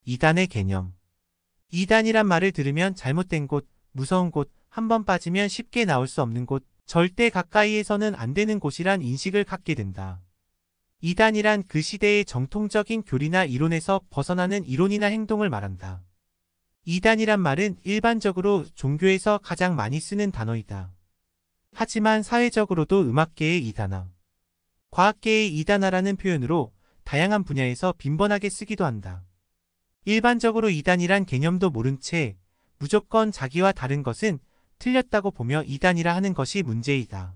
이단의 개념. 이단이란 말을 들으면 잘못된 곳, 무서운 곳, 한번 빠지면 쉽게 나올 수 없는 곳, 절대 가까이에서는 안 되는 곳이란 인식을 갖게 된다. 이단이란 그 시대의 정통적인 교리나 이론에서 벗어나는 이론이나 행동을 말한다. 이단이란 말은 일반적으로 종교에서 가장 많이 쓰는 단어이다. 하지만 사회적으로도 음악계의 이단화, 과학계의 이단화라는 표현으로 다양한 분야에서 빈번하게 쓰기도 한다. 일반적으로 이단이란 개념도 모른 채 무조건 자기와 다른 것은 틀렸다고 보며 이단이라 하는 것이 문제이다.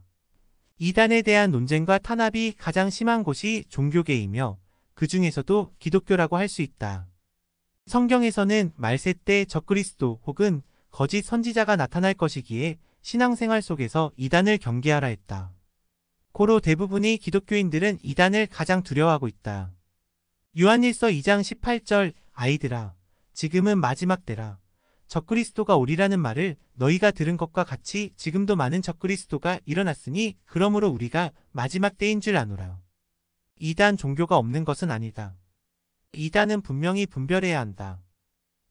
이단에 대한 논쟁과 탄압이 가장 심한 곳이 종교계이며 그 중에서도 기독교라고 할 수 있다. 성경에서는 말세 때 적그리스도 혹은 거짓 선지자가 나타날 것이기에 신앙생활 속에서 이단을 경계하라 했다. 고로 대부분의 기독교인들은 이단을 가장 두려워하고 있다. 요한일서 2장 18절 아이들아 지금은 마지막 때라. 적그리스도가 오리라는 말을 너희가 들은 것과 같이 지금도 많은 적그리스도가 일어났으니 그러므로 우리가 마지막 때인 줄 아노라. 이단 종교가 없는 것은 아니다. 이단은 분명히 분별해야 한다.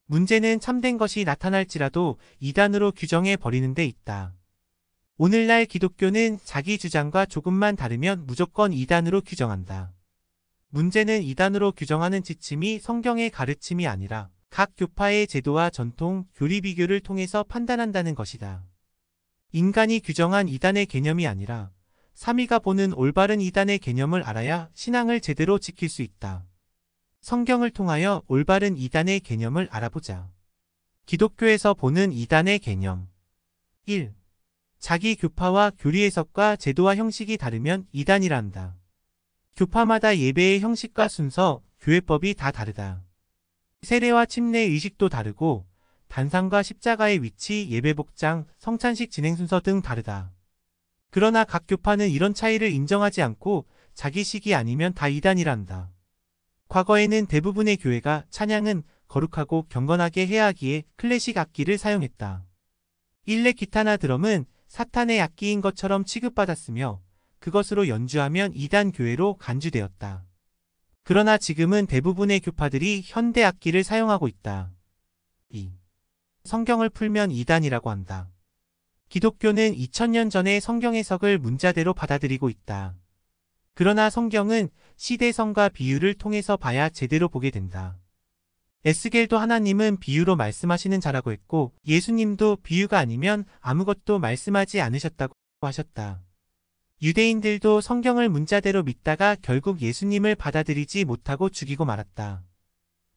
문제는 참된 것이 나타날지라도 이단으로 규정해 버리는 데 있다. 오늘날 기독교는 자기 주장과 조금만 다르면 무조건 이단으로 규정한다. 문제는 이단으로 규정하는 지침이 성경의 가르침이 아니라 각 교파의 제도와 전통, 교리 비교를 통해서 판단한다는 것이다. 인간이 규정한 이단의 개념이 아니라 삼위가 보는 올바른 이단의 개념을 알아야 신앙을 제대로 지킬 수 있다. 성경을 통하여 올바른 이단의 개념을 알아보자. 기독교에서 보는 이단의 개념. 1. 자기 교파와 교리 해석과 제도와 형식이 다르면 이단이라 한다. 교파마다 예배의 형식과 순서, 교회법이 다 다르다. 세례와 침례 의식도 다르고 단상과 십자가의 위치, 예배복장, 성찬식 진행 순서 등 다르다. 그러나 각 교파는 이런 차이를 인정하지 않고 자기식이 아니면 다 이단이라 한다. 과거에는 대부분의 교회가 찬양은 거룩하고 경건하게 해야 하기에 클래식 악기를 사용했다. 일렉 기타나 드럼은 사탄의 악기인 것처럼 취급받았으며 그것으로 연주하면 이단 교회로 간주되었다. 그러나 지금은 대부분의 교파들이 현대 악기를 사용하고 있다. 2. 성경을 풀면 이단이라고 한다. 기독교는 2000년 전의 성경 해석을 문자대로 받아들이고 있다. 그러나 성경은 시대성과 비유를 통해서 봐야 제대로 보게 된다. 에스겔도 하나님은 비유로 말씀하시는 자라고 했고 예수님도 비유가 아니면 아무것도 말씀하지 않으셨다고 하셨다. 유대인들도 성경을 문자대로 믿다가 결국 예수님을 받아들이지 못하고 죽이고 말았다.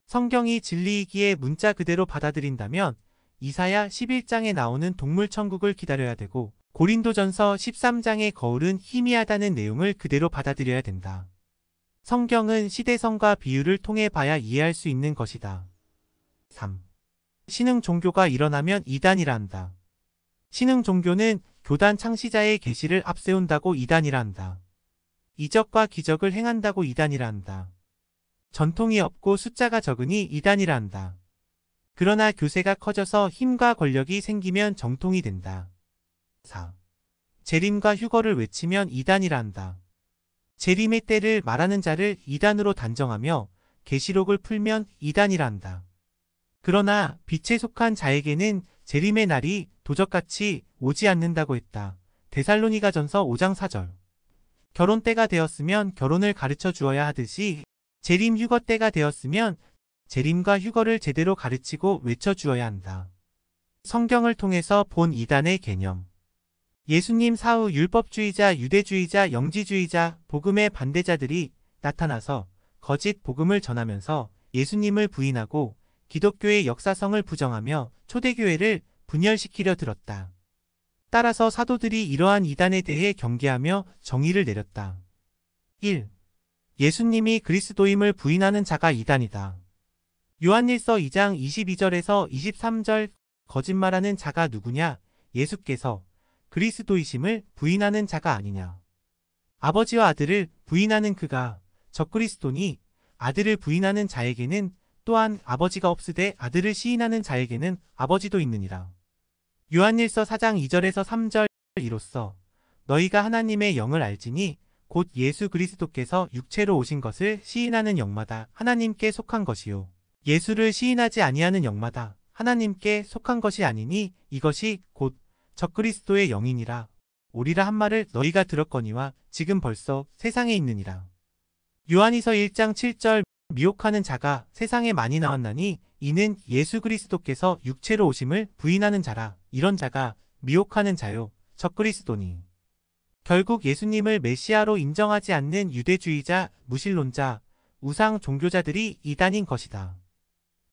성경이 진리이기에 문자 그대로 받아들인다면 이사야 11장에 나오는 동물 천국을 기다려야 되고 고린도전서 13장의 거울은 희미하다는 내용을 그대로 받아들여야 된다. 성경은 시대성과 비유를 통해 봐야 이해할 수 있는 것이다. 3. 신흥 종교가 일어나면 이단이라 한다. 신흥 종교는 교단 창시자의 계시를 앞세운다고 이단이라 한다. 이적과 기적을 행한다고 이단이라 한다. 전통이 없고 숫자가 적으니 이단이라 한다. 그러나 교세가 커져서 힘과 권력이 생기면 정통이 된다. 4. 재림과 휴거를 외치면 이단이라 한다. 재림의 때를 말하는 자를 이단으로 단정하며 계시록을 풀면 이단이라 한다. 그러나 빛에 속한 자에게는 재림의 날이 도적같이 오지 않는다고 했다. 데살로니가전서 5장 4절. 결혼 때가 되었으면 결혼을 가르쳐 주어야 하듯이 재림 휴거 때가 되었으면 재림과 휴거를 제대로 가르치고 외쳐 주어야 한다. 성경을 통해서 본 이단의 개념. 예수님 사후 율법주의자, 유대주의자, 영지주의자, 복음의 반대자들이 나타나서 거짓 복음을 전하면서 예수님을 부인하고 기독교의 역사성을 부정하며 초대교회를 분열시키려 들었다. 따라서 사도들이 이러한 이단에 대해 경계하며 정의를 내렸다. 1. 예수님이 그리스도임을 부인하는 자가 이단이다. 요한일서 2장 22절에서 23절 거짓말하는 자가 누구냐? 예수께서 그리스도이심을 부인하는 자가 아니냐. 아버지와 아들을 부인하는 그가 적그리스도니 아들을 부인하는 자에게는 또한 아버지가 없으되 아들을 시인하는 자에게는 아버지도 있느니라. 요한일서 4장 2절에서 3절 이로써 너희가 하나님의 영을 알지니 곧 예수 그리스도께서 육체로 오신 것을 시인하는 영마다 하나님께 속한 것이요 예수를 시인하지 아니하는 영마다 하나님께 속한 것이 아니니 이것이 곧 적그리스도의 영이니라. 오리라 한 말을 너희가 들었거니와 지금 벌써 세상에 있느니라. 요한이서 1장 7절 미혹하는 자가 세상에 많이 나왔나니 이는 예수 그리스도께서 육체로 오심을 부인하는 자라. 이런 자가 미혹하는 자요 적그리스도니. 결국 예수님을 메시아로 인정하지 않는 유대주의자, 무신론자, 우상 종교자들이 이단인 것이다.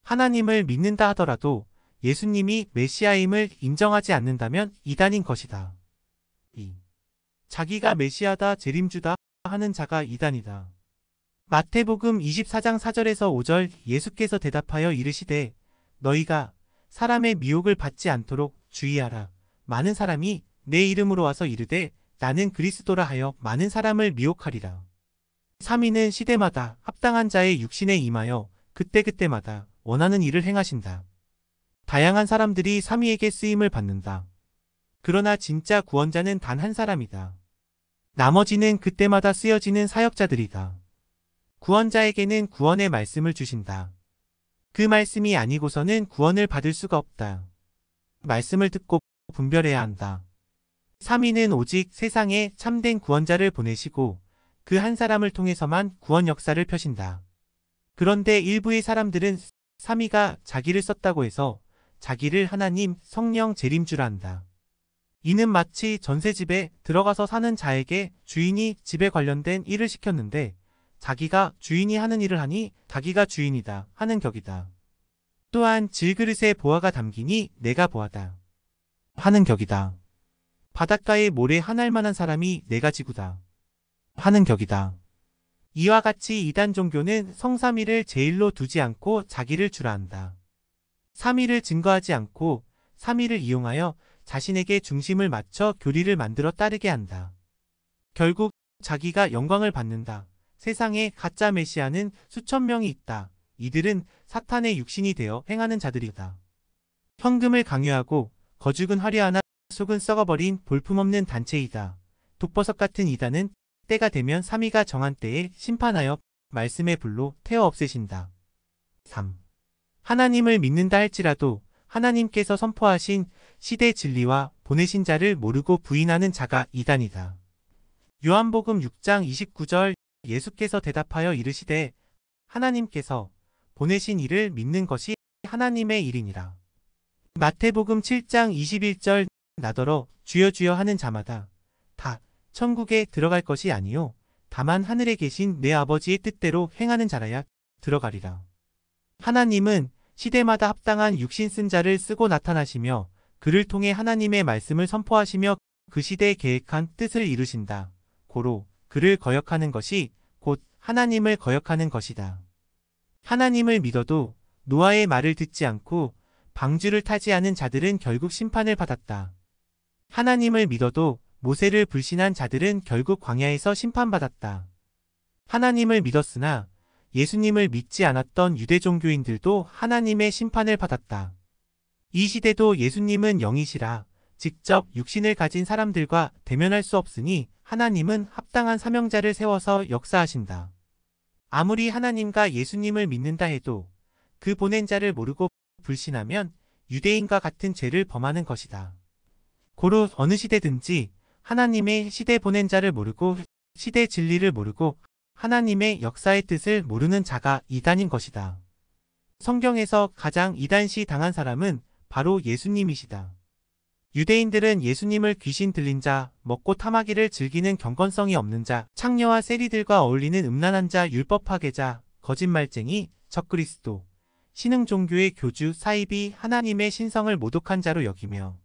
하나님을 믿는다 하더라도 예수님이 메시아임을 인정하지 않는다면 이단인 것이다. 2. 자기가 메시아다 재림주다 하는 자가 이단이다. 마태복음 24장 4절에서 5절 예수께서 대답하여 이르시되 너희가 사람의 미혹을 받지 않도록 주의하라. 많은 사람이 내 이름으로 와서 이르되 나는 그리스도라 하여 많은 사람을 미혹하리라. 3위는 시대마다 합당한 자의 육신에 임하여 그때그때마다 원하는 일을 행하신다. 다양한 사람들이 3위에게 쓰임을 받는다. 그러나 진짜 구원자는 단 한 사람이다. 나머지는 그때마다 쓰여지는 사역자들이다. 구원자에게는 구원의 말씀을 주신다. 그 말씀이 아니고서는 구원을 받을 수가 없다. 말씀을 듣고 분별해야 한다. 3위는 오직 세상에 참된 구원자를 보내시고 그 한 사람을 통해서만 구원 역사를 펴신다. 그런데 일부의 사람들은 3위가 자기를 썼다고 해서 자기를 하나님, 성령, 재림주라 한다. 이는 마치 전세집에 들어가서 사는 자에게 주인이 집에 관련된 일을 시켰는데 자기가 주인이 하는 일을 하니 자기가 주인이다 하는 격이다. 또한 질그릇에 보화가 담기니 내가 보화다 하는 격이다. 바닷가에 모래 한 알만한 사람이 내가 지구다 하는 격이다. 이와 같이 이단 종교는 성삼위를 제일로 두지 않고 자기를 주라 한다. 삼위를 증거하지 않고 삼위를 이용하여 자신에게 중심을 맞춰 교리를 만들어 따르게 한다. 결국 자기가 영광을 받는다. 세상에 가짜 메시아는 수천 명이 있다. 이들은 사탄의 육신이 되어 행하는 자들이다. 현금을 강요하고 거죽은 화려하나 속은 썩어버린 볼품없는 단체이다. 독버섯 같은 이단은 때가 되면 삼위가 정한 때에 심판하여 말씀의 불로 태워 없애신다. 3. 하나님을 믿는다 할지라도 하나님께서 선포하신 시대 진리와 보내신 자를 모르고 부인하는 자가 이단이다. 요한복음 6장 29절 예수께서 대답하여 이르시되 하나님께서 보내신 이를 믿는 것이 하나님의 일이니라. 마태복음 7장 21절 나더러 주여 주여 하는 자마다 다 천국에 들어갈 것이 아니요 다만 하늘에 계신 내 아버지의 뜻대로 행하는 자라야 들어가리라. 하나님은 시대마다 합당한 육신 쓴 자를 쓰고 나타나시며 그를 통해 하나님의 말씀을 선포하시며 그 시대에 계획한 뜻을 이루신다. 고로 그를 거역하는 것이 곧 하나님을 거역하는 것이다. 하나님을 믿어도 노아의 말을 듣지 않고 방주를 타지 않은 자들은 결국 심판을 받았다. 하나님을 믿어도 모세를 불신한 자들은 결국 광야에서 심판받았다. 하나님을 믿었으나 예수님을 믿지 않았던 유대 종교인들도 하나님의 심판을 받았다. 이 시대도 예수님은 영이시라 직접 육신을 가진 사람들과 대면할 수 없으니 하나님은 합당한 사명자를 세워서 역사하신다. 아무리 하나님과 예수님을 믿는다 해도 그 보낸 자를 모르고 불신하면 유대인과 같은 죄를 범하는 것이다. 고로 어느 시대든지 하나님의 시대 보낸 자를 모르고 시대 진리를 모르고 하나님의 역사의 뜻을 모르는 자가 이단인 것이다. 성경에서 가장 이단시 당한 사람은 바로 예수님이시다. 유대인들은 예수님을 귀신 들린 자, 먹고 탐하기를 즐기는 경건성이 없는 자, 창녀와 세리들과 어울리는 음란한 자, 율법 파괴자, 거짓말쟁이, 적그리스도, 신흥 종교의 교주, 사이비, 하나님의 신성을 모독한 자로 여기며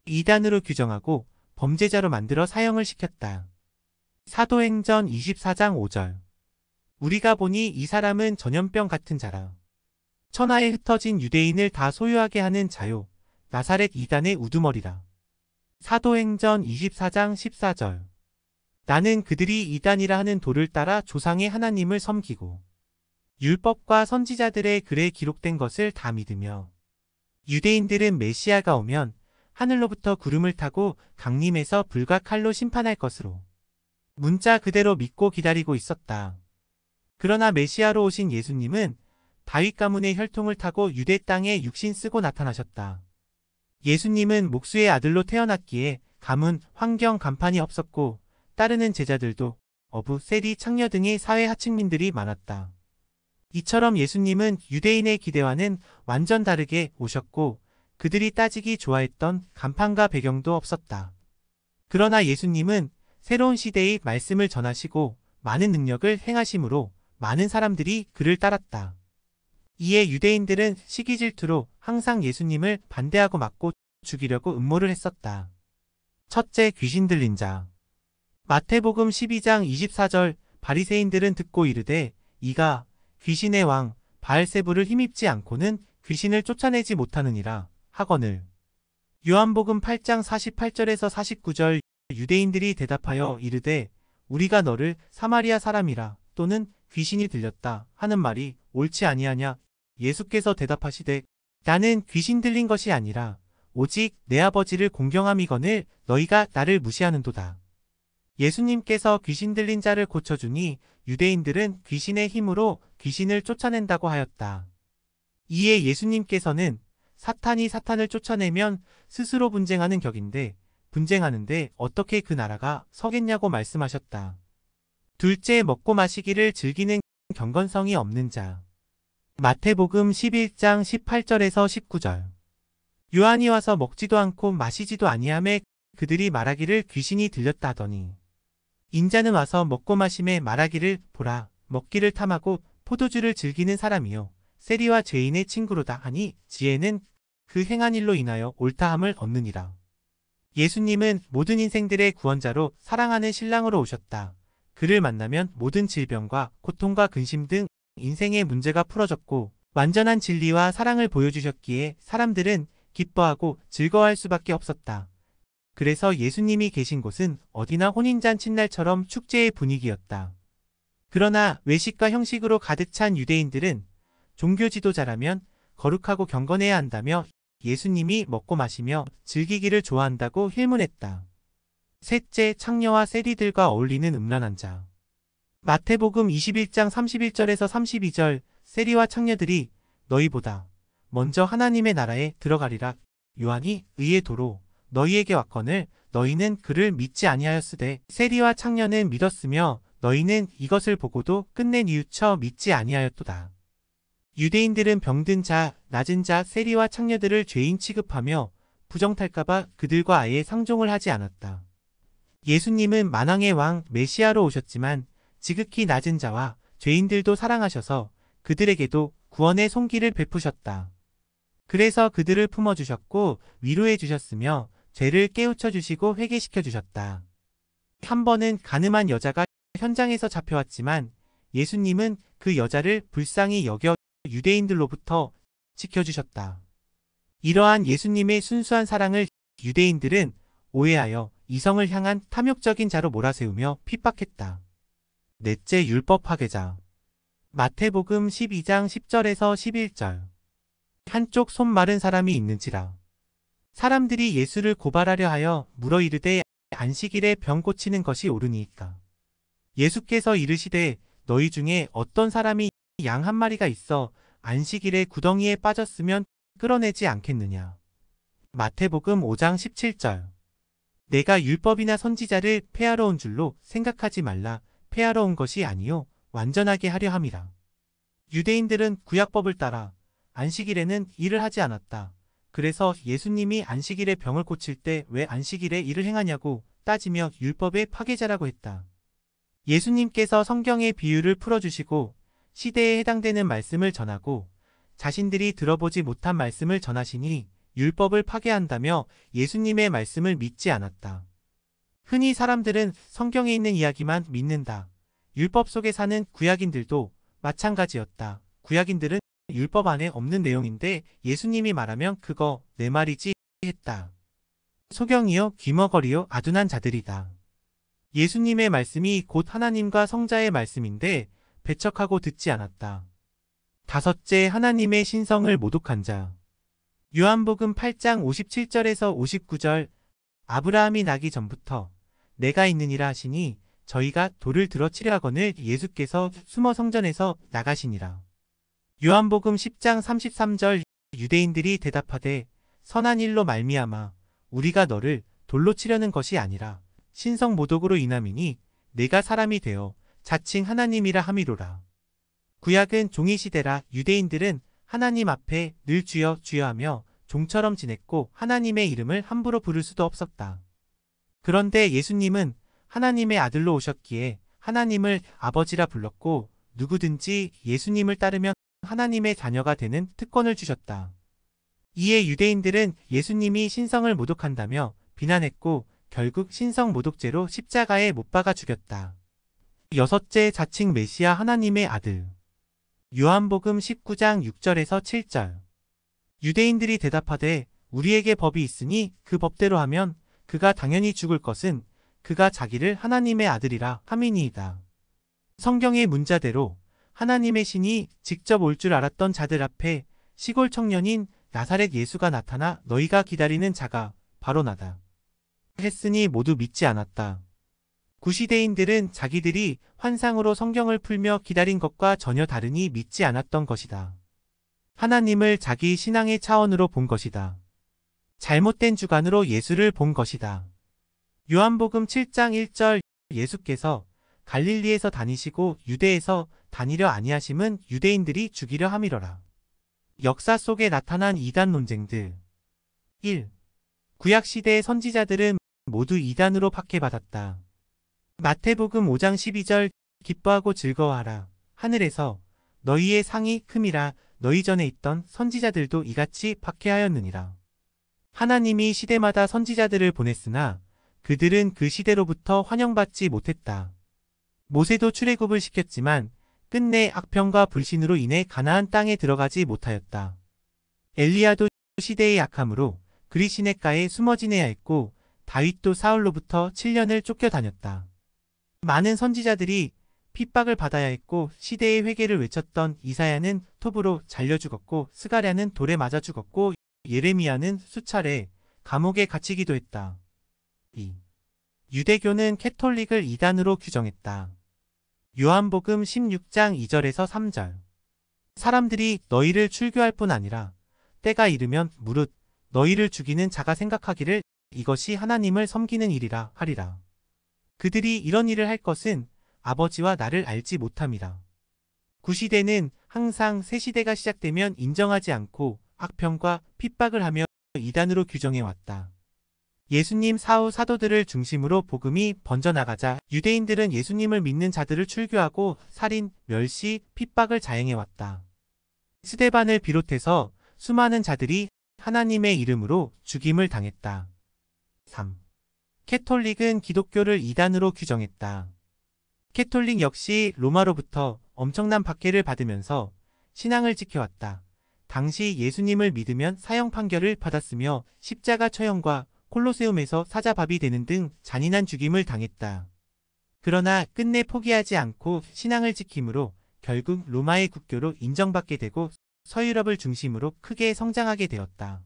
이단으로 규정하고 범죄자로 만들어 사형을 시켰다. 사도행전 24장 5절 우리가 보니 이 사람은 전염병 같은 자라. 천하에 흩어진 유대인을 다 소유하게 하는 자요. 나사렛 이단의 우두머리라. 사도행전 24장 14절 나는 그들이 이단이라 하는 도를 따라 조상의 하나님을 섬기고 율법과 선지자들의 글에 기록된 것을 다 믿으며 유대인들은 메시아가 오면 하늘로부터 구름을 타고 강림해서 불과 칼로 심판할 것으로 문자 그대로 믿고 기다리고 있었다. 그러나 메시아로 오신 예수님은 다윗 가문의 혈통을 타고 유대 땅에 육신 쓰고 나타나셨다. 예수님은 목수의 아들로 태어났기에 가문, 환경, 간판이 없었고 따르는 제자들도 어부, 세리, 창녀 등의 사회 하층민들이 많았다. 이처럼 예수님은 유대인의 기대와는 완전 다르게 오셨고 그들이 따지기 좋아했던 간판과 배경도 없었다. 그러나 예수님은 새로운 시대의 말씀을 전하시고 많은 능력을 행하심으로 많은 사람들이 그를 따랐다. 이에 유대인들은 시기 질투로 항상 예수님을 반대하고 맞고 죽이려고 음모를 했었다. 첫째, 귀신 들린 자. 마태복음 12장 24절 바리새인들은 듣고 이르되 이가 귀신의 왕 바알세불을 힘입지 않고는 귀신을 쫓아내지 못하느니라 하거늘. 요한복음 8장 48절에서 49절 유대인들이 대답하여 이르되 우리가 너를 사마리아 사람이라 또는 귀신이 들렸다 하는 말이 옳지 아니하냐. 예수께서 대답하시되 나는 귀신 들린 것이 아니라 오직 내 아버지를 공경함이거늘 너희가 나를 무시하는도다. 예수님께서 귀신 들린 자를 고쳐주니 유대인들은 귀신의 힘으로 귀신을 쫓아낸다고 하였다. 이에 예수님께서는 사탄이 사탄을 쫓아내면 스스로 분쟁하는 격인데 분쟁하는데 어떻게 그 나라가 서겠냐고 말씀하셨다. 둘째, 먹고 마시기를 즐기는 경건성이 없는 자. 마태복음 11장 18절에서 19절. 요한이 와서 먹지도 않고 마시지도 아니하매 그들이 말하기를 귀신이 들렸다 하더니 인자는 와서 먹고 마심에 말하기를 보라 먹기를 탐하고 포도주를 즐기는 사람이요 세리와 죄인의 친구로다 하니 지혜는 그 행한 일로 인하여 옳다함을 얻느니라. 예수님은 모든 인생들의 구원자로 사랑하는 신랑으로 오셨다. 그를 만나면 모든 질병과 고통과 근심 등 인생의 문제가 풀어졌고 완전한 진리와 사랑을 보여주셨기에 사람들은 기뻐하고 즐거워할 수밖에 없었다. 그래서 예수님이 계신 곳은 어디나 혼인잔칫날처럼 축제의 분위기였다. 그러나 외식과 형식으로 가득 찬 유대인들은 종교 지도자라면 거룩하고 경건해야 한다며 예수님이 먹고 마시며 즐기기를 좋아한다고 힐문했다. 셋째, 창녀와 세리들과 어울리는 음란한 자. 마태복음 21장 31절에서 32절 세리와 창녀들이 너희보다 먼저 하나님의 나라에 들어가리라. 요한이 의의 도로 너희에게 왔거늘 너희는 그를 믿지 아니하였으되 세리와 창녀는 믿었으며 너희는 이것을 보고도 끝내 뉘우쳐 믿지 아니하였도다. 유대인들은 병든 자, 낮은 자, 세리와 창녀들을 죄인 취급하며 부정탈까봐 그들과 아예 상종을 하지 않았다. 예수님은 만왕의 왕 메시아로 오셨지만 지극히 낮은 자와 죄인들도 사랑하셔서 그들에게도 구원의 손길을 베푸셨다. 그래서 그들을 품어주셨고 위로해 주셨으며 죄를 깨우쳐 주시고 회개시켜 주셨다. 한 번은 가늠한 여자가 현장에서 잡혀왔지만 예수님은 그 여자를 불쌍히 여겨 유대인들로부터 지켜주셨다. 이러한 예수님의 순수한 사랑을 유대인들은 오해하여 이성을 향한 탐욕적인 자로 몰아세우며 핍박했다. 넷째, 율법 파괴자. 마태복음 12장 10절에서 11절. 한쪽 손 마른 사람이 있는지라. 사람들이 예수를 고발하려 하여 물어 이르되 안식일에 병 고치는 것이 옳으니까. 예수께서 이르시되 너희 중에 어떤 사람이 양 한 마리가 있어 안식일에 구덩이에 빠졌으면 끌어내지 않겠느냐. 마태복음 5장 17절. 내가 율법이나 선지자를 폐하러 온 줄로 생각하지 말라. 폐하러 온 것이 아니요 완전하게 하려 함이라. 유대인들은 구약법을 따라 안식일에는 일을 하지 않았다. 그래서 예수님이 안식일에 병을 고칠 때 왜 안식일에 일을 행하냐고 따지며 율법의 파괴자라고 했다. 예수님께서 성경의 비유를 풀어주시고 시대에 해당되는 말씀을 전하고 자신들이 들어보지 못한 말씀을 전하시니 율법을 파괴한다며 예수님의 말씀을 믿지 않았다. 흔히 사람들은 성경에 있는 이야기만 믿는다. 율법 속에 사는 구약인들도 마찬가지였다. 구약인들은 율법 안에 없는 내용인데 예수님이 말하면 그거 내 말이지 했다. 소경이요 귀머거리요 아둔한 자들이다. 예수님의 말씀이 곧 하나님과 성자의 말씀인데 배척하고 듣지 않았다. 다섯째, 하나님의 신성을 모독한 자. 요한복음 8장 57절에서 59절. 아브라함이 나기 전부터 내가 있느니라 하시니 저희가 돌을 들어 치려 하거늘 예수께서 숨어 성전에서 나가시니라. 요한복음 10장 33절 유대인들이 대답하되 선한 일로 말미암아 우리가 너를 돌로 치려는 것이 아니라 신성 모독으로 인함이니 내가 사람이 되어 자칭 하나님이라 함이로라. 구약은 종이 시대라 유대인들은 하나님 앞에 늘 주여 주여 하며 종처럼 지냈고 하나님의 이름을 함부로 부를 수도 없었다. 그런데 예수님은 하나님의 아들로 오셨기에 하나님을 아버지라 불렀고 누구든지 예수님을 따르면 하나님의 자녀가 되는 특권을 주셨다. 이에 유대인들은 예수님이 신성을 모독한다며 비난했고 결국 신성 모독죄로 십자가에 못 박아 죽였다. 여섯째, 자칭 메시아 하나님의 아들. 요한복음 19장 6절에서 7절. 유대인들이 대답하되 우리에게 법이 있으니 그 법대로 하면 그가 당연히 죽을 것은 그가 자기를 하나님의 아들이라 함이니이다. 성경의 문자대로 하나님의 신이 직접 올 줄 알았던 자들 앞에 시골 청년인 나사렛 예수가 나타나 너희가 기다리는 자가 바로 나다 했으니 모두 믿지 않았다. 구시대인들은 자기들이 환상으로 성경을 풀며 기다린 것과 전혀 다르니 믿지 않았던 것이다. 하나님을 자기 신앙의 차원으로 본 것이다. 잘못된 주관으로 예수를 본 것이다. 요한복음 7장 1절 예수께서 갈릴리에서 다니시고 유대에서 다니려 아니하심은 유대인들이 죽이려 함이러라. 역사 속에 나타난 이단 논쟁들. 1. 구약시대의 선지자들은 모두 이단으로 박해받았다. 마태복음 5장 12절 기뻐하고 즐거워하라. 하늘에서 너희의 상이 큼이라 너희 전에 있던 선지자들도 이같이 박해하였느니라. 하나님이 시대마다 선지자들을 보냈으나 그들은 그 시대로부터 환영받지 못했다. 모세도 출애굽을 시켰지만 끝내 악평과 불신으로 인해 가나안 땅에 들어가지 못하였다. 엘리야도 시대의 약함으로 그리 시냇가에 숨어 지내야 했고 다윗도 사울로부터 7년을 쫓겨다녔다. 많은 선지자들이 핍박을 받아야 했고 시대의 회개를 외쳤던 이사야는 톱으로 잘려 죽었고 스가랴는 돌에 맞아 죽었고 예레미야는 수차례 감옥에 갇히기도 했다. 2. 유대교는 캐톨릭을 이단으로 규정했다. 요한복음 16장 2절에서 3절. 사람들이 너희를 출교할 뿐 아니라 때가 이르면 무릇 너희를 죽이는 자가 생각하기를 이것이 하나님을 섬기는 일이라 하리라. 그들이 이런 일을 할 것은 아버지와 나를 알지 못함이라. 구시대는 항상 새 시대가 시작되면 인정하지 않고 악평과 핍박을 하며 이단으로 규정해왔다. 예수님 사후 사도들을 중심으로 복음이 번져나가자 유대인들은 예수님을 믿는 자들을 출교하고 살인, 멸시, 핍박을 자행해왔다. 스데반을 비롯해서 수많은 자들이 하나님의 이름으로 죽임을 당했다. 3. 캐톨릭은 기독교를 이단으로 규정했다. 캐톨릭 역시 로마로부터 엄청난 박해를 받으면서 신앙을 지켜왔다. 당시 예수님을 믿으면 사형 판결을 받았으며 십자가 처형과 콜로세움에서 사자밥이 되는 등 잔인한 죽임을 당했다. 그러나 끝내 포기하지 않고 신앙을 지킴으로 결국 로마의 국교로 인정받게 되고 서유럽을 중심으로 크게 성장하게 되었다.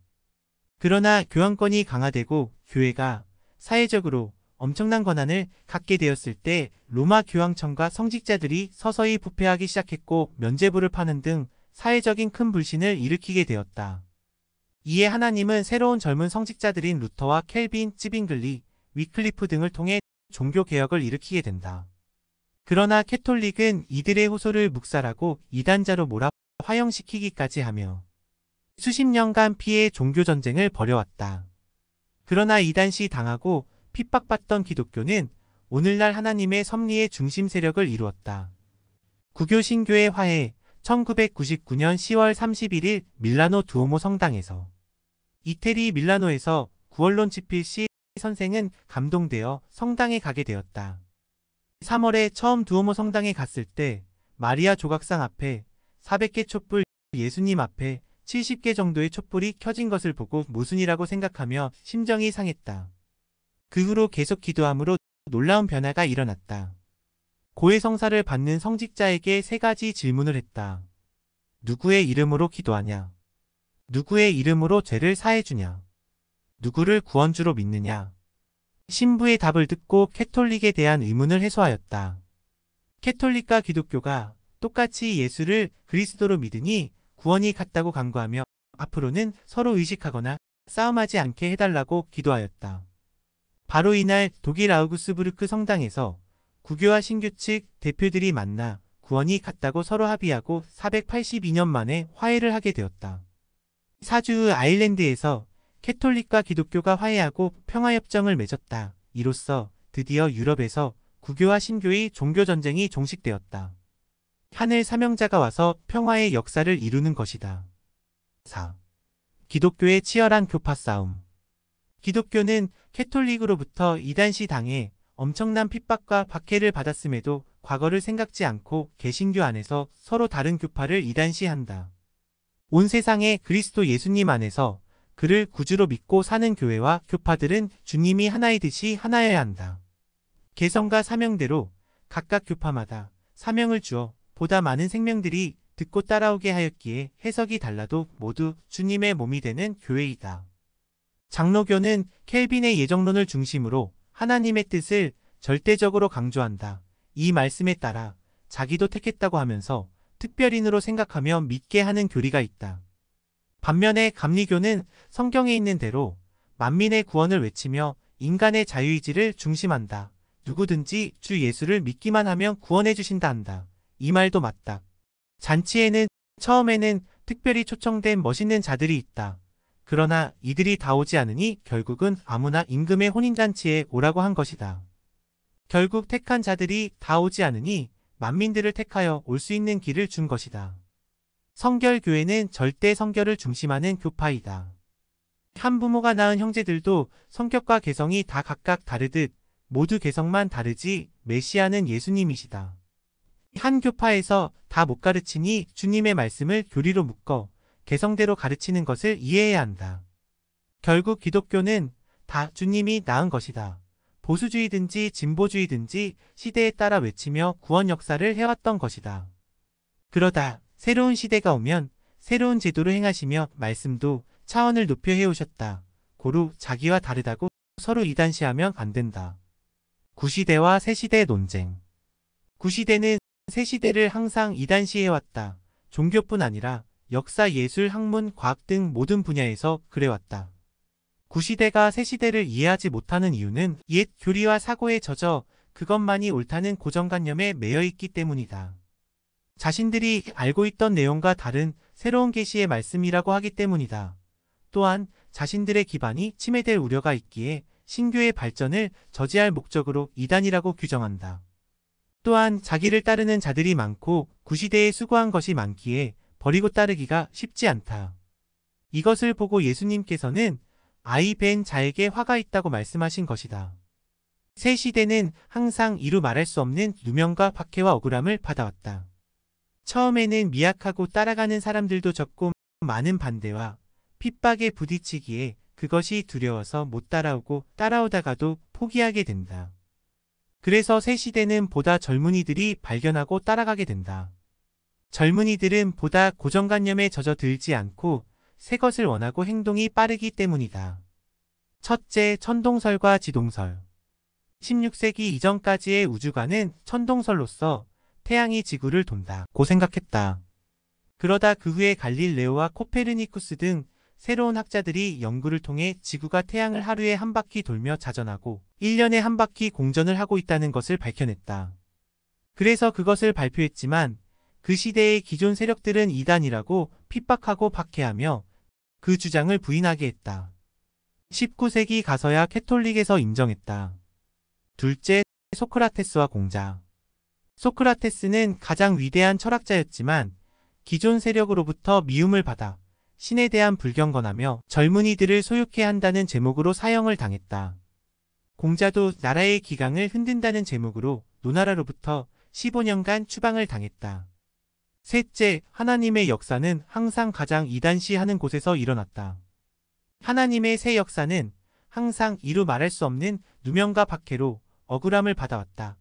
그러나 교황권이 강화되고 교회가 사회적으로 엄청난 권한을 갖게 되었을 때 로마 교황청과 성직자들이 서서히 부패하기 시작했고 면죄부를 파는 등 사회적인 큰 불신을 일으키게 되었다. 이에 하나님은 새로운 젊은 성직자들인 루터와 켈빈, 찌빙글리, 위클리프 등을 통해 종교개혁을 일으키게 된다. 그러나 캐톨릭은 이들의 호소를 묵살하고 이단자로 몰아 화형시키기까지 하며 수십 년간 피해 종교전쟁을 벌여왔다. 그러나 이단시 당하고 핍박받던 기독교는 오늘날 하나님의 섭리의 중심 세력을 이루었다. 구교 신교의 화해 1999년 10월 31일 밀라노 두오모 성당에서 이태리 밀라노에서 구원론 집필 시 선생은 감동되어 성당에 가게 되었다. 3월에 처음 두오모 성당에 갔을 때 마리아 조각상 앞에 400개 촛불, 예수님 앞에 70개 정도의 촛불이 켜진 것을 보고 모순이라고 생각하며 심정이 상했다. 그 후로 계속 기도함으로 놀라운 변화가 일어났다. 고해성사를 받는 성직자에게 3가지 질문을 했다. 누구의 이름으로 기도하냐? 누구의 이름으로 죄를 사해주냐? 누구를 구원주로 믿느냐? 신부의 답을 듣고 캐톨릭에 대한 의문을 해소하였다. 캐톨릭과 기독교가 똑같이 예수를 그리스도로 믿으니 구원이 같다고 간구하며 앞으로는 서로 의식하거나 싸움하지 않게 해달라고 기도하였다. 바로 이날 독일 아우구스부르크 성당에서 구교와 신교 측 대표들이 만나 구원이 같다고 서로 합의하고 482년 만에 화해를 하게 되었다. 사주 아일랜드에서 캐톨릭과 기독교가 화해하고 평화협정을 맺었다. 이로써 드디어 유럽에서 구교와 신교의 종교전쟁이 종식되었다. 하늘 사명자가 와서 평화의 역사를 이루는 것이다. 4. 기독교의 치열한 교파 싸움. 기독교는 캐톨릭으로부터 이단시 당해 엄청난 핍박과 박해를 받았음에도 과거를 생각지 않고 개신교 안에서 서로 다른 교파를 이단시한다. 온 세상에 그리스도 예수님 안에서 그를 구주로 믿고 사는 교회와 교파들은 주님이 하나이듯이 하나여야 한다. 개성과 사명대로 각각 교파마다 사명을 주어 보다 많은 생명들이 듣고 따라오게 하였기에 해석이 달라도 모두 주님의 몸이 되는 교회이다. 장로교는 켈빈의 예정론을 중심으로 하나님의 뜻을 절대적으로 강조한다. 이 말씀에 따라 자기도 택했다고 하면서 특별인으로 생각하며 믿게 하는 교리가 있다. 반면에 감리교는 성경에 있는 대로 만민의 구원을 외치며 인간의 자유의지를 중심한다. 누구든지 주 예수를 믿기만 하면 구원해 주신다 한다. 이 말도 맞다. 잔치에는 처음에는 특별히 초청된 멋있는 자들이 있다. 그러나 이들이 다 오지 않으니 결국은 아무나 임금의 혼인잔치에 오라고 한 것이다. 결국 택한 자들이 다 오지 않으니 만민들을 택하여 올 수 있는 길을 준 것이다. 성결교회는 절대 성결을 중심하는 교파이다. 한 부모가 낳은 형제들도 성격과 개성이 다 각각 다르듯 모두 개성만 다르지 메시아는 예수님이시다. 한 교파에서 다 못 가르치니 주님의 말씀을 교리로 묶어 개성대로 가르치는 것을 이해해야 한다. 결국 기독교는 다 주님이 낳은 것이다. 보수주의든지 진보주의든지 시대에 따라 외치며 구원 역사를 해왔던 것이다. 그러다 새로운 시대가 오면 새로운 제도를 행하시며 말씀도 차원을 높여 해오셨다. 고루 자기와 다르다고 서로 이단시하면 안 된다. 구시대와 새시대의 논쟁. 구시대는 새시대를 항상 이단시해왔다. 종교뿐 아니라 역사, 예술, 학문, 과학 등 모든 분야에서 그래왔다. 구시대가 새시대를 이해하지 못하는 이유는 옛 교리와 사고에 젖어 그것만이 옳다는 고정관념에 매여있기 때문이다. 자신들이 알고 있던 내용과 다른 새로운 계시의 말씀이라고 하기 때문이다. 또한 자신들의 기반이 침해될 우려가 있기에 신교의 발전을 저지할 목적으로 이단이라고 규정한다. 또한 자기를 따르는 자들이 많고 구시대에 수고한 것이 많기에 버리고 따르기가 쉽지 않다. 이것을 보고 예수님께서는 아이 벤 자에게 화가 있다고 말씀하신 것이다. 새 시대는 항상 이루 말할 수 없는 누명과 박해와 억울함을 받아왔다. 처음에는 미약하고 따라가는 사람들도 적고 많은 반대와 핍박에 부딪히기에 그것이 두려워서 못 따라오고 따라오다가도 포기하게 된다. 그래서 새 시대는 보다 젊은이들이 발견하고 따라가게 된다. 젊은이들은 보다 고정관념에 젖어들지 않고 새 것을 원하고 행동이 빠르기 때문이다. 첫째, 천동설과 지동설. 16세기 이전까지의 우주관은 천동설로서 태양이 지구를 돈다고 생각했다. 그러다 그 후에 갈릴레오와 코페르니쿠스 등 새로운 학자들이 연구를 통해 지구가 태양을 하루에 한 바퀴 돌며 자전하고 1년에 한 바퀴 공전을 하고 있다는 것을 밝혀냈다. 그래서 그것을 발표했지만 그 시대의 기존 세력들은 이단이라고 핍박하고 박해하며 그 주장을 부인하게 했다. 19세기 가서야 캐톨릭에서 인정했다. 둘째, 소크라테스와 공자. 소크라테스는 가장 위대한 철학자였지만 기존 세력으로부터 미움을 받아 신에 대한 불경건하며 젊은이들을 소유케 한다는 제목으로 사형을 당했다. 공자도 나라의 기강을 흔든다는 제목으로 노나라로부터 15년간 추방을 당했다. 셋째, 하나님의 역사는 항상 가장 이단시하는 곳에서 일어났다. 하나님의 새 역사는 항상 이루 말할 수 없는 누명과 박해로 억울함을 받아왔다.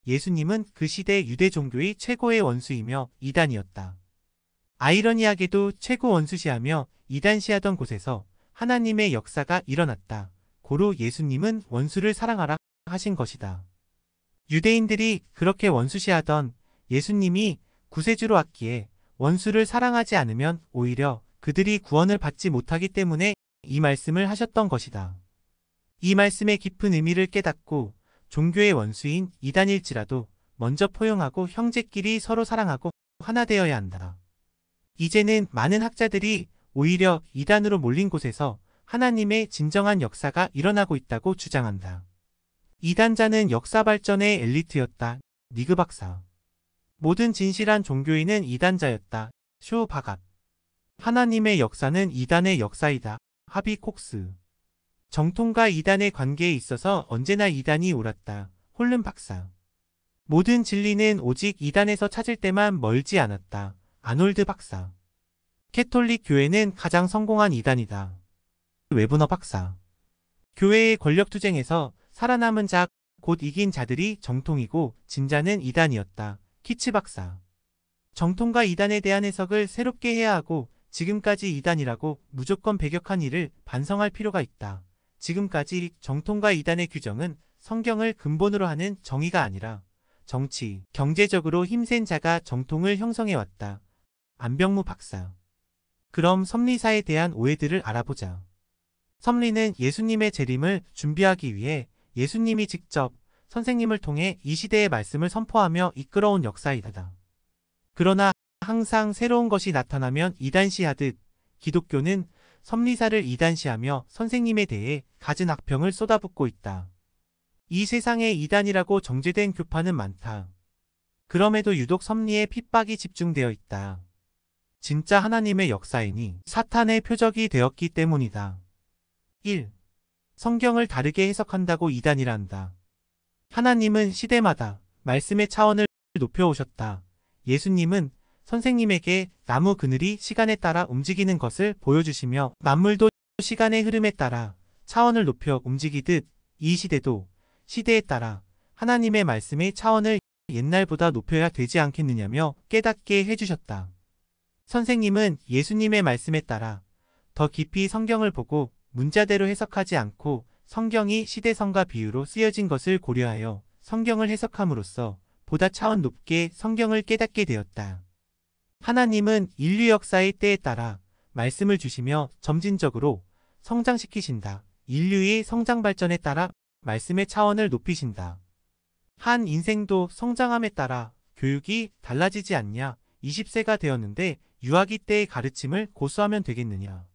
예수님은 그 시대 유대 종교의 최고의 원수이며 이단이었다. 아이러니하게도 최고 원수시하며 이단시하던 곳에서 하나님의 역사가 일어났다. 고로 예수님은 원수를 사랑하라 하신 것이다. 유대인들이 그렇게 원수시하던 예수님이 구세주로 왔기에 원수를 사랑하지 않으면 오히려 그들이 구원을 받지 못하기 때문에 이 말씀을 하셨던 것이다. 이 말씀의 깊은 의미를 깨닫고 종교의 원수인 이단일지라도 먼저 포용하고 형제끼리 서로 사랑하고 하나 되어야 한다. 이제는 많은 학자들이 오히려 이단으로 몰린 곳에서 하나님의 진정한 역사가 일어나고 있다고 주장한다. 이단자는 역사 발전의 엘리트였다. 니그 박사. 모든 진실한 종교인은 이단자였다. 쇼 바갓. 하나님의 역사는 이단의 역사이다. 하비 콕스. 정통과 이단의 관계에 있어서 언제나 이단이 옳았다. 홀름 박사. 모든 진리는 오직 이단에서 찾을 때만 멀지 않았다. 아놀드 박사. 캐톨릭 교회는 가장 성공한 이단이다. 웨브너 박사. 교회의 권력투쟁에서 살아남은 자, 곧 이긴 자들이 정통이고 진자는 이단이었다. 키츠 박사. 정통과 이단에 대한 해석을 새롭게 해야 하고 지금까지 이단이라고 무조건 배격한 일을 반성할 필요가 있다. 지금까지 정통과 이단의 규정은 성경을 근본으로 하는 정의가 아니라 정치, 경제적으로 힘센 자가 정통을 형성해왔다. 안병무 박사. 그럼 섭리사에 대한 오해들을 알아보자. 섭리는 예수님의 재림을 준비하기 위해 예수님이 직접 선생님을 통해 이 시대의 말씀을 선포하며 이끌어온 역사이다. 그러나 항상 새로운 것이 나타나면 이단시하듯 기독교는 섭리사를 이단시하며 선생님에 대해 갖은 악평을 쏟아붓고 있다. 이 세상에 이단이라고 정죄된 교파는 많다. 그럼에도 유독 섭리에 핍박이 집중되어 있다. 진짜 하나님의 역사이니 사탄의 표적이 되었기 때문이다. 1. 성경을 다르게 해석한다고 이단이란다. 하나님은 시대마다 말씀의 차원을 높여오셨다. 예수님은 선생님에게 나무 그늘이 시간에 따라 움직이는 것을 보여주시며 만물도 시간의 흐름에 따라 차원을 높여 움직이듯 이 시대도 시대에 따라 하나님의 말씀의 차원을 옛날보다 높여야 되지 않겠느냐며 깨닫게 해주셨다. 선생님은 예수님의 말씀에 따라 더 깊이 성경을 보고 문자대로 해석하지 않고 성경이 시대성과 비유로 쓰여진 것을 고려하여 성경을 해석함으로써 보다 차원 높게 성경을 깨닫게 되었다. 하나님은 인류 역사의 때에 따라 말씀을 주시며 점진적으로 성장시키신다. 인류의 성장 발전에 따라 말씀의 차원을 높이신다. 한 인생도 성장함에 따라 교육이 달라지지 않냐. 20세가 되었는데 유아기 때의 가르침을 고수하면 되겠느냐.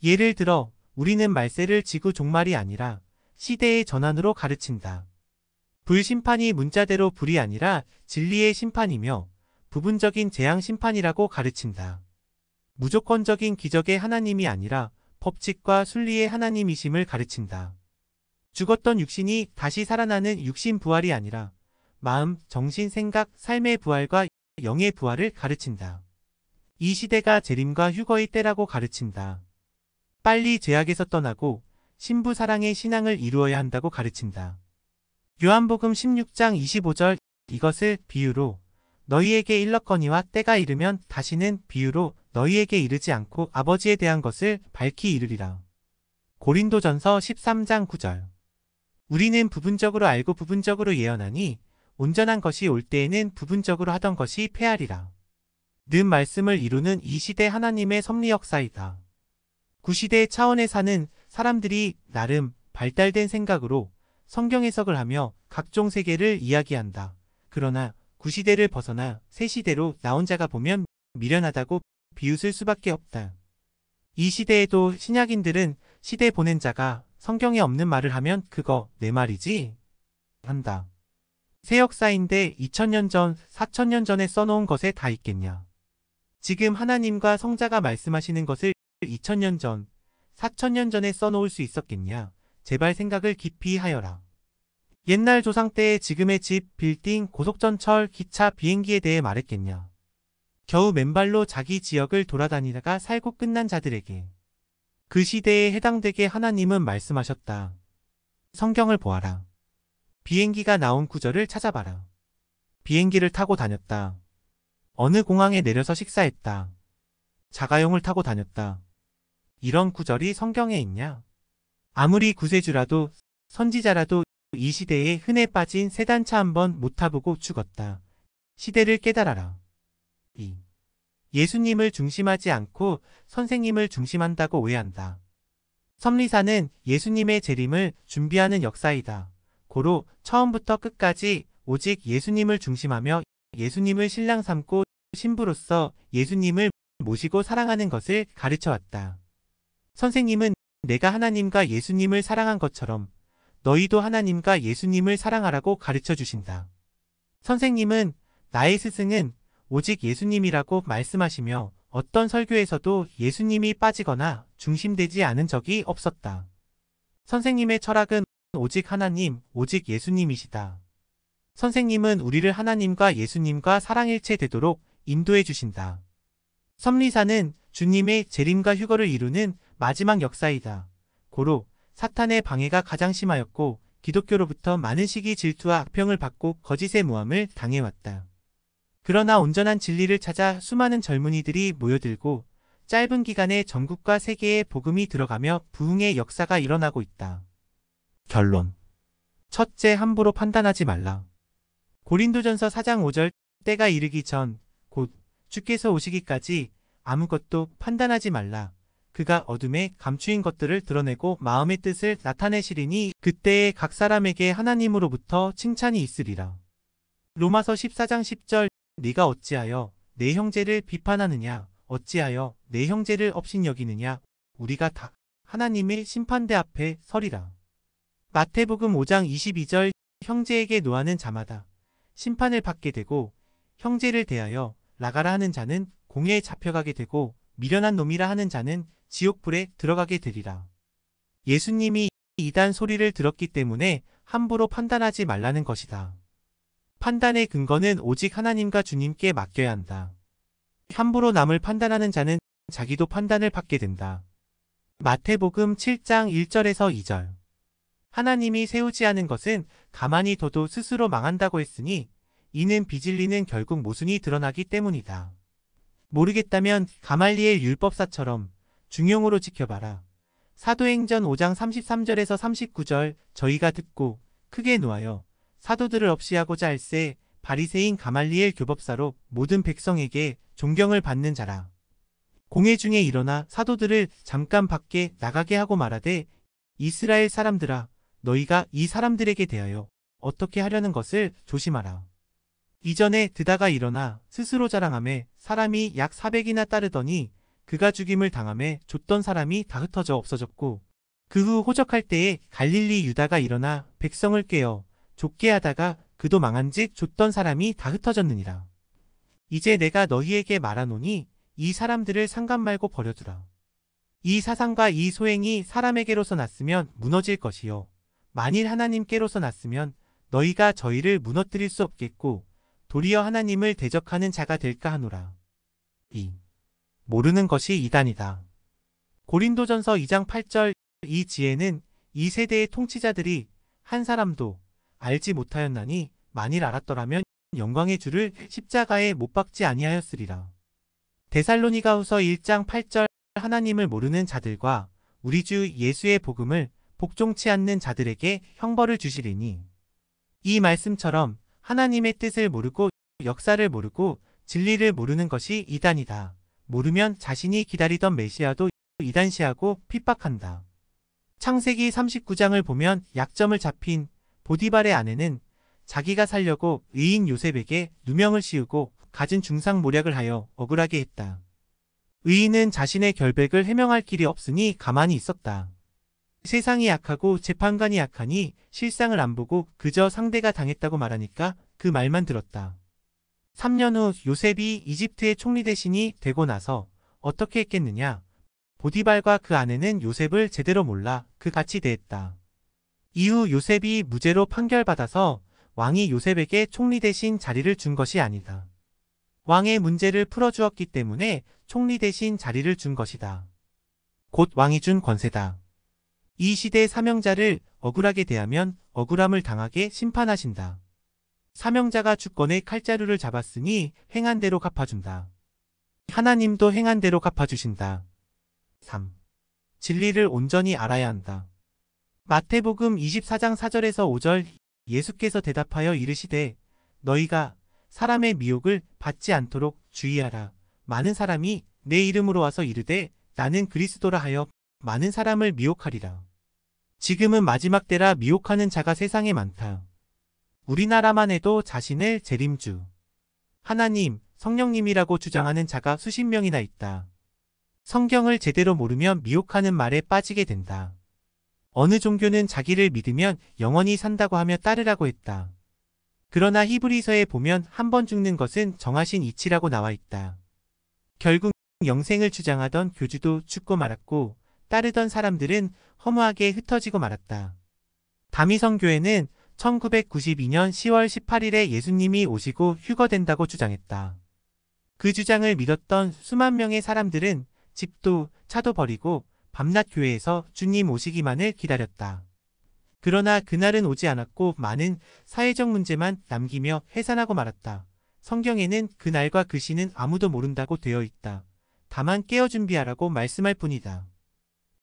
예를 들어 우리는 말세를 지구 종말이 아니라 시대의 전환으로 가르친다. 불심판이 문자대로 불이 아니라 진리의 심판이며 부분적인 재앙 심판이라고 가르친다. 무조건적인 기적의 하나님이 아니라 법칙과 순리의 하나님이심을 가르친다. 죽었던 육신이 다시 살아나는 육신 부활이 아니라 마음, 정신, 생각, 삶의 부활과 영의 부활을 가르친다. 이 시대가 재림과 휴거의 때라고 가르친다. 빨리 죄악에서 떠나고 신부 사랑의 신앙을 이루어야 한다고 가르친다. 요한복음 16장 25절 이것을 비유로 너희에게 일렀거니와 때가 이르면 다시는 비유로 너희에게 이르지 않고 아버지에 대한 것을 밝히 이르리라. 고린도전서 13장 9절 우리는 부분적으로 알고 부분적으로 예언하니 온전한 것이 올 때에는 부분적으로 하던 것이 패하리라. 는 말씀을 이루는 이 시대 하나님의 섭리 역사이다. 구시대 차원에 사는 사람들이 나름 발달된 생각으로 성경 해석을 하며 각종 세계를 이야기한다. 그러나 구시대를 벗어나 새시대로 나온 자가 보면 미련하다고 비웃을 수밖에 없다. 이 시대에도 신약인들은 시대 보낸 자가 성경에 없는 말을 하면 그거 내 말이지? 한다. 새 역사인데 2000년 전, 4000년 전에 써놓은 것에 다 있겠냐. 지금 하나님과 성자가 말씀하시는 것을 2000년 전, 4000년 전에 써놓을 수 있었겠냐. 제발 생각을 깊이 하여라. 옛날 조상 때의 지금의 집, 빌딩, 고속전철, 기차, 비행기에 대해 말했겠냐. 겨우 맨발로 자기 지역을 돌아다니다가 살고 끝난 자들에게 그 시대에 해당되게 하나님은 말씀하셨다. 성경을 보아라. 비행기가 나온 구절을 찾아봐라. 비행기를 타고 다녔다. 어느 공항에 내려서 식사했다. 자가용을 타고 다녔다. 이런 구절이 성경에 있냐? 아무리 구세주라도 선지자라도 이 시대에 흔해 빠진 새 단차 한번 못 타보고 죽었다. 시대를 깨달아라. 2. 예수님을 중심하지 않고 선생님을 중심한다고 오해한다. 섭리사는 예수님의 재림을 준비하는 역사이다. 고로 처음부터 끝까지 오직 예수님을 중심하며 예수님을 신랑 삼고 신부로서 예수님을 모시고 사랑하는 것을 가르쳐왔다. 선생님은 내가 하나님과 예수님을 사랑한 것처럼 너희도 하나님과 예수님을 사랑하라고 가르쳐 주신다. 선생님은 나의 스승은 오직 예수님이라고 말씀하시며 어떤 설교에서도 예수님이 빠지거나 중심되지 않은 적이 없었다. 선생님의 철학은 오직 하나님, 오직 예수님이시다. 선생님은 우리를 하나님과 예수님과 사랑일체 되도록 인도해 주신다. 섭리사는 주님의 재림과 휴거를 이루는 마지막 역사이다. 고로 사탄의 방해가 가장 심하였고 기독교로부터 많은 시기 질투와 악평을 받고 거짓의 모함을 당해왔다. 그러나 온전한 진리를 찾아 수많은 젊은이들이 모여들고 짧은 기간에 전국과 세계에 복음이 들어가며 부흥의 역사가 일어나고 있다. 결론. 첫째, 함부로 판단하지 말라. 고린도전서 4장 5절 때가 이르기 전 곧 주께서 오시기까지 아무것도 판단하지 말라. 그가 어둠에 감추인 것들을 드러내고 마음의 뜻을 나타내시리니 그때에 각 사람에게 하나님으로부터 칭찬이 있으리라. 로마서 14장 10절 네가 어찌하여 내 형제를 비판하느냐 어찌하여 내 형제를 업신여기느냐 우리가 다 하나님의 심판대 앞에 서리라. 마태복음 5장 22절 형제에게 노하는 자마다 심판을 받게 되고 형제를 대하여 나가라 하는 자는 공회에 잡혀가게 되고 미련한 놈이라 하는 자는 지옥불에 들어가게 되리라. 예수님이 이단 소리를 들었기 때문에 함부로 판단하지 말라는 것이다. 판단의 근거는 오직 하나님과 주님께 맡겨야 한다. 함부로 남을 판단하는 자는 자기도 판단을 받게 된다. 마태복음 7장 1절에서 2절. 하나님이 세우지 않은 것은 가만히 둬도 스스로 망한다고 했으니 이는 비진리는 결국 모순이 드러나기 때문이다. 모르겠다면 가말리엘 율법사처럼 중용으로 지켜봐라. 사도행전 5장 33절에서 39절 저희가 듣고 크게 노하여 사도들을 없이하고자 할세 바리새인 가말리엘 교법사로 모든 백성에게 존경을 받는 자라. 공회 중에 일어나 사도들을 잠깐 밖에 나가게 하고 말하되 이스라엘 사람들아 너희가 이 사람들에게 대하여 어떻게 하려는 것을 조심하라. 이전에 드다가 일어나 스스로 자랑하며 사람이 약 400이나 따르더니 그가 죽임을 당하며 줬던 사람이 다 흩어져 없어졌고 그 후 호적할 때에 갈릴리 유다가 일어나 백성을 꿰어 좁게 하다가 그도 망한즉 줬던 사람이 다 흩어졌느니라. 이제 내가 너희에게 말하노니 이 사람들을 상관 말고 버려두라. 이 사상과 이 소행이 사람에게로서 났으면 무너질 것이요 만일 하나님께로서 났으면 너희가 저희를 무너뜨릴 수 없겠고 도리어 하나님을 대적하는 자가 될까 하노라. 2. 모르는 것이 이단이다. 고린도전서 2장 8절 이 지혜는 이 세대의 통치자들이 한 사람도 알지 못하였나니 만일 알았더라면 영광의 주를 십자가에 못 박지 아니하였으리라. 데살로니가후서 1장 8절 하나님을 모르는 자들과 우리 주 예수의 복음을 복종치 않는 자들에게 형벌을 주시리니 이 말씀처럼 하나님의 뜻을 모르고 역사를 모르고 진리를 모르는 것이 이단이다. 모르면 자신이 기다리던 메시아도 이단시하고 핍박한다. 창세기 39장을 보면 약점을 잡힌 보디발의 아내는 자기가 살려고 의인 요셉에게 누명을 씌우고 갖은 중상모략을 하여 억울하게 했다. 의인은 자신의 결백을 해명할 길이 없으니 가만히 있었다. 세상이 약하고 재판관이 약하니 실상을 안 보고 그저 상대가 당했다고 말하니까 그 말만 들었다. 3년 후 요셉이 이집트의 총리 대신이 되고 나서 어떻게 했겠느냐. 보디발과 그 아내는 요셉을 제대로 몰라 그 같이 대했다. 이후 요셉이 무죄로 판결받아서 왕이 요셉에게 총리 대신 자리를 준 것이 아니다. 왕의 문제를 풀어주었기 때문에 총리 대신 자리를 준 것이다. 곧 왕이 준 권세다. 이 시대의 사명자를 억울하게 대하면 억울함을 당하게 심판하신다. 사명자가 주권의 칼자루를 잡았으니 행한 대로 갚아준다. 하나님도 행한 대로 갚아주신다. 3. 진리를 온전히 알아야 한다. 마태복음 24장 4절에서 5절 예수께서 대답하여 이르시되 너희가 사람의 미혹을 받지 않도록 주의하라. 많은 사람이 내 이름으로 와서 이르되 나는 그리스도라 하여 많은 사람을 미혹하리라. 지금은 마지막 때라 미혹하는 자가 세상에 많다. 우리나라만 해도 자신을 재림주, 하나님, 성령님이라고 주장하는 자가 수십 명이나 있다. 성경을 제대로 모르면 미혹하는 말에 빠지게 된다. 어느 종교는 자기를 믿으면 영원히 산다고 하며 따르라고 했다. 그러나 히브리서에 보면 한 번 죽는 것은 정하신 이치라고 나와 있다. 결국 영생을 주장하던 교주도 죽고 말았고 따르던 사람들은 허무하게 흩어지고 말았다. 다미성교회는 1992년 10월 18일에 예수님이 오시고 휴거된다고 주장했다. 그 주장을 믿었던 수만 명의 사람들은 집도 차도 버리고 밤낮 교회에서 주님 오시기만을 기다렸다. 그러나 그날은 오지 않았고 많은 사회적 문제만 남기며 해산하고 말았다. 성경에는 그날과 그 시는 아무도 모른다고 되어 있다. 다만 깨어 준비하라고 말씀할 뿐이다.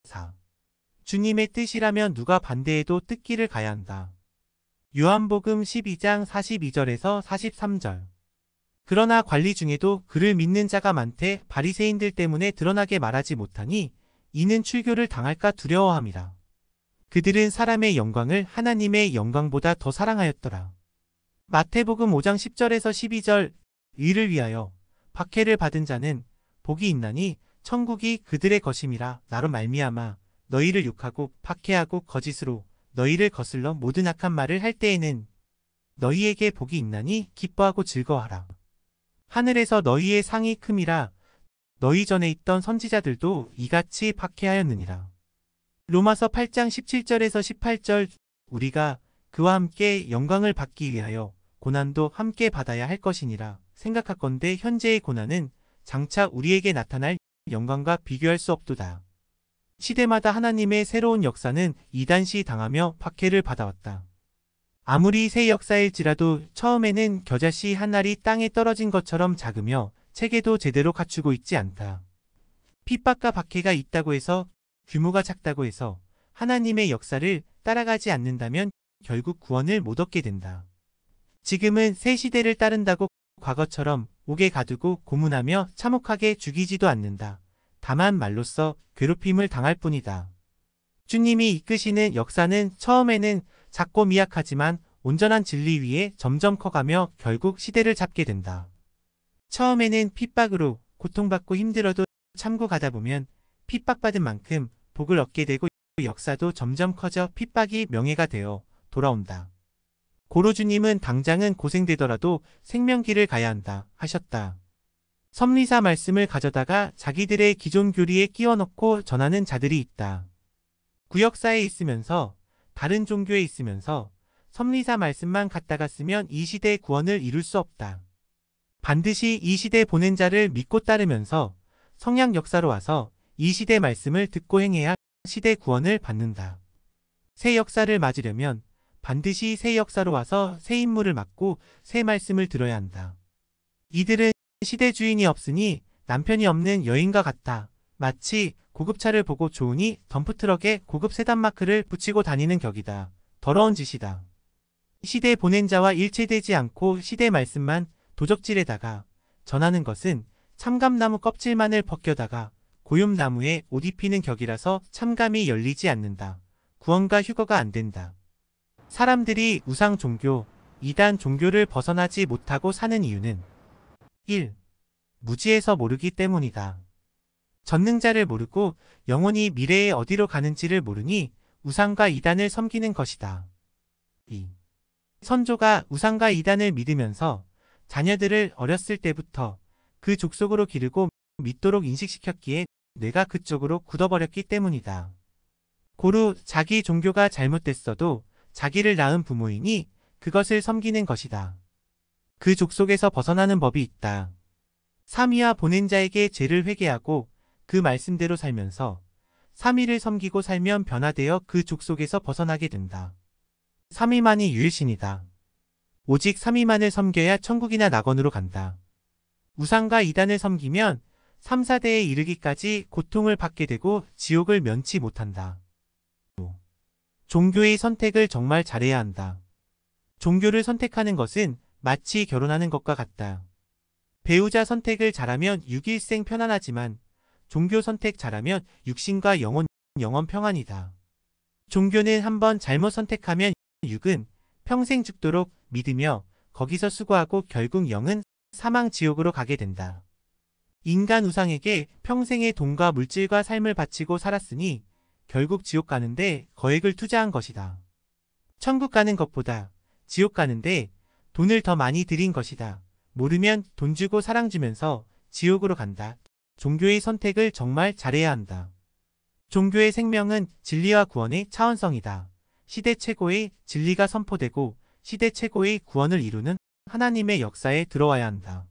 4. 주님의 뜻이라면 누가 반대해도 뜻길을 가야 한다. 요한복음 12장 42절에서 43절. 그러나 관리 중에도 그를 믿는 자가 많되 바리새인들 때문에 드러나게 말하지 못하니 이는 출교를 당할까 두려워함이라. 그들은 사람의 영광을 하나님의 영광보다 더 사랑하였더라. 마태복음 5장 10절에서 12절. 이를 위하여 박해를 받은 자는 복이 있나니 천국이 그들의 것임이라. 나로 말미암아 너희를 욕하고 박해하고 거짓으로 너희를 거슬러 모든 악한 말을 할 때에는 너희에게 복이 있나니 기뻐하고 즐거워하라. 하늘에서 너희의 상이 큼이라. 너희 전에 있던 선지자들도 이같이 박해하였느니라. 로마서 8장 17절에서 18절. 우리가 그와 함께 영광을 받기 위하여 고난도 함께 받아야 할 것이니라. 생각하건대 현재의 고난은 장차 우리에게 나타날 영광과 비교할 수 없도다. 시대마다 하나님의 새로운 역사는 이단시 당하며 박해를 받아왔다. 아무리 새 역사일지라도 처음에는 겨자씨 한 알이 땅에 떨어진 것처럼 작으며 체계도 제대로 갖추고 있지 않다. 핍박과 박해가 있다고 해서 규모가 작다고 해서 하나님의 역사를 따라가지 않는다면 결국 구원을 못 얻게 된다. 지금은 새 시대를 따른다고 과거처럼 옥에 가두고 고문하며 참혹하게 죽이지도 않는다. 다만 말로써 괴롭힘을 당할 뿐이다. 주님이 이끄시는 역사는 처음에는 작고 미약하지만 온전한 진리 위에 점점 커가며 결국 시대를 잡게 된다. 처음에는 핍박으로 고통받고 힘들어도 참고 가다 보면 핍박받은 만큼 복을 얻게 되고 역사도 점점 커져 핍박이 명예가 되어 돌아온다. 고로 주님은 당장은 고생되더라도 생명길을 가야 한다 하셨다. 섭리사 말씀을 가져다가 자기들의 기존 교리에 끼워 넣고 전하는 자들이 있다. 구역사에 있으면서 다른 종교에 있으면서 섭리사 말씀만 갖다가 쓰면 이 시대의 구원을 이룰 수 없다. 반드시 이 시대 보낸 자를 믿고 따르면서 성약 역사로 와서 이 시대 말씀을 듣고 행해야 시대 구원을 받는다. 새 역사를 맞으려면 반드시 새 역사로 와서 새 인물을 맡고 새 말씀을 들어야 한다. 이들은 시대 주인이 없으니 남편이 없는 여인과 같다. 마치 고급차를 보고 좋으니 덤프트럭에 고급 세단 마크를 붙이고 다니는 격이다. 더러운 짓이다. 시대 보낸 자와 일체되지 않고 시대 말씀만 도적질에다가 전하는 것은 참감나무 껍질만을 벗겨다가 고욤나무에 옷 입히는 격이라서 참감이 열리지 않는다. 구원과 휴거가 안 된다. 사람들이 우상 종교, 이단 종교를 벗어나지 못하고 사는 이유는 1. 무지에서 모르기 때문이다. 전능자를 모르고 영혼이 미래에 어디로 가는지를 모르니 우상과 이단을 섬기는 것이다. 2. 선조가 우상과 이단을 믿으면서 자녀들을 어렸을 때부터 그 족속으로 기르고 믿도록 인식시켰기에 뇌가 그쪽으로 굳어버렸기 때문이다. 고루 자기 종교가 잘못됐어도 자기를 낳은 부모이니 그것을 섬기는 것이다. 그 족속에서 벗어나는 법이 있다. 삼위와 보낸 자에게 죄를 회개하고 그 말씀대로 살면서 삼위를 섬기고 살면 변화되어 그 족속에서 벗어나게 된다. 삼위만이 유일신이다. 오직 삼위만을 섬겨야 천국이나 낙원으로 간다. 우상과 이단을 섬기면 3, 4대에 이르기까지 고통을 받게 되고 지옥을 면치 못한다. 종교의 선택을 정말 잘해야 한다. 종교를 선택하는 것은 마치 결혼하는 것과 같다. 배우자 선택을 잘하면 육일생 편안하지만 종교 선택 잘하면 육신과 영혼 평안이다. 종교는 한번 잘못 선택하면 육은 평생 죽도록 믿으며 거기서 수고하고 결국 영은 사망 지옥으로 가게 된다. 인간 우상에게 평생의 돈과 물질과 삶을 바치고 살았으니 결국 지옥 가는데 거액을 투자한 것이다. 천국 가는 것보다 지옥 가는데 돈을 더 많이 들인 것이다. 모르면 돈 주고 사랑 주면서 지옥으로 간다. 종교의 선택을 정말 잘해야 한다. 종교의 생명은 진리와 구원의 차원성이다. 시대 최고의 진리가 선포되고 시대 최고의 구원을 이루는 하나님의 역사에 들어와야 한다.